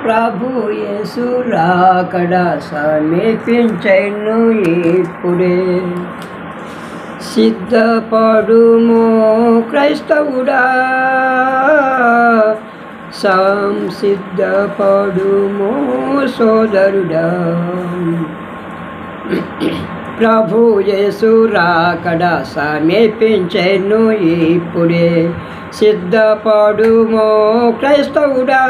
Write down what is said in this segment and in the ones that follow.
ప్రభు యేసు రాకడ సమీపించెను ఇప్పుడే. సిద్ధపడుము క్రైస్తవుడా, సంసిద్ధపడుము సోదరుడా. ప్రభు యేసు రాకడ సమీపించెను ఇప్పుడే. సిద్ధపడుము క్రైస్తవుడా,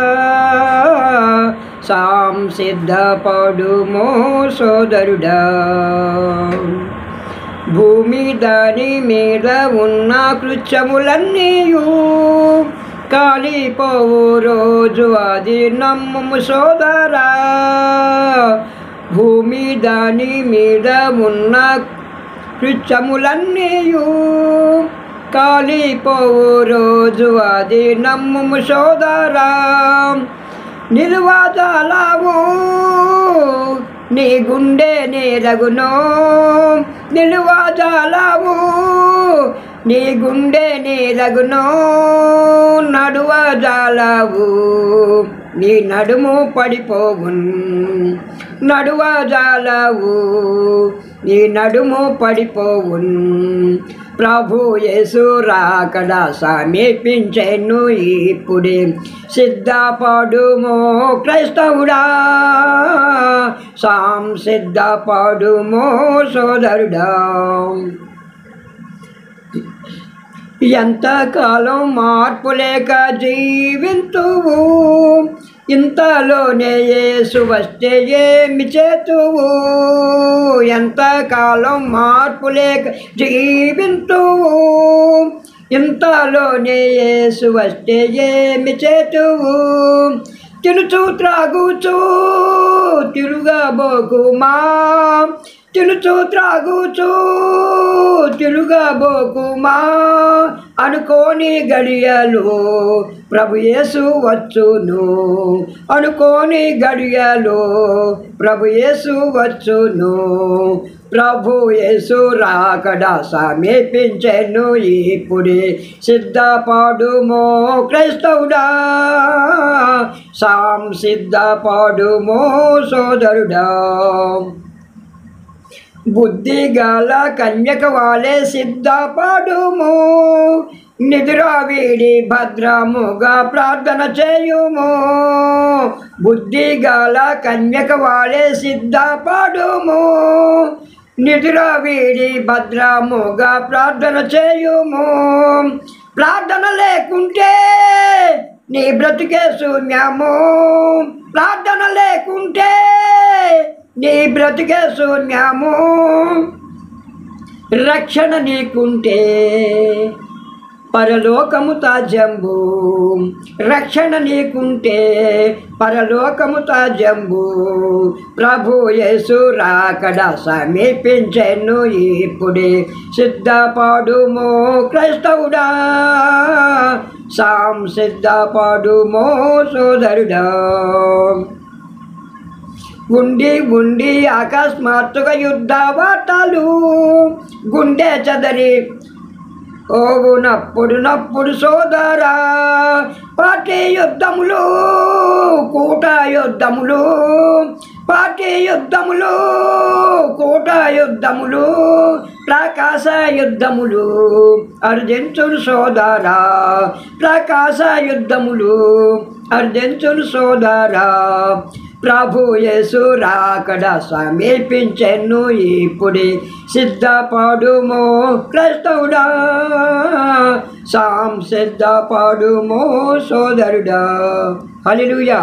సంసిద్ధపడుము సోదరుడా. భూమి దాని మీద ఉన్న కృత్యములన్నీయు కాలిపోవు రోజు అది నమ్ముము సోదరా. భూమి దాని మీద ఉన్న కృత్యములన్నీయు కాలిపోవు రోజు అది నమ్ముము సోదరా. నిలువజాలవు నీ గుండె నేరగునో, నిలువజాలవు నీ గుండె నేరగునో. నడువజాలవు నీ నడుము పడిపోవున్, నడువజాలవు నీ నడుము పడిపోవున్. ప్రభు యేసు రాకడ సమీపించెను ఇప్పుడే. సిద్ధపడుము క్రైస్తవుడా, సంసిద్ధపడుము సోదరుడా. ఎంతకాలం మార్పు లేక జీవింతువు, ఇంతలోనే యేసు వస్తే ఏమి చేతువు. ఎంతకాలం మార్పు లేక జీవింతువు, ఇంతలోనే యేసు వస్తే ఏమి చేతువు. తినుచు త్రాగుచు తిరుగబోకుమా, తినుచు త్రాగుచు తిరుగబోకుమా. అనుకోని గడియలు ప్రభు యేసు వచ్చును, అనుకోని గడియలు ప్రభు యేసు వచ్చును. ప్రభు యేసు రాకడ సమీపించెను ఇప్పుడే. సిద్ధపడుము క్రైస్తవుడా, సంసిద్ధపడుము సోదరుడా. బుద్ధి గల కన్యక వాలే సిద్ధపడుము, నిద్ర వీడి భద్రముగా ప్రార్థన చేయుము. బుద్ధి గల కన్యక వాలే సిద్ధపడుము, నిద్ర వీడి భద్రముగా ప్రార్థన చేయుము. ప్రార్థన లేకుంటే నీ బ్రతుకే శూన్యము, ప్రార్థన లేకుంటే నీ బ్రతుకే శూన్యము. రక్షణ నీకుంటే పరలోకము తాజంబు, రక్షణ నీకుంటే పరలోకము తాజంబు. ప్రభు యేసు రాకడ సమీపించెను ఇప్పుడే. సిద్ధపడుము క్రైస్తవుడా, సంసిద్ధపడుము సోదరుడా. ఉండి ఉండి అకస్మాత్తుగా యుద్ధ వార్తలు గుండె చదరి నప్పుడు సోదరా. పార్టీ యుద్ధములు కూట యుద్ధములు, పార్టీ యుద్ధములు కూట యుద్ధములు, ప్రకాశ యుద్ధములు అర్జించును సోదరా. ప్రకాశ యుద్ధములు అర్జించును సోదరా. ప్రభు యేసు రాకడ సమీపించెను ఇప్పుడే. సిద్ధపడుము క్రైస్తవుడా, సంసిద్ధపడుము సోదరుడా. హల్లెలూయా.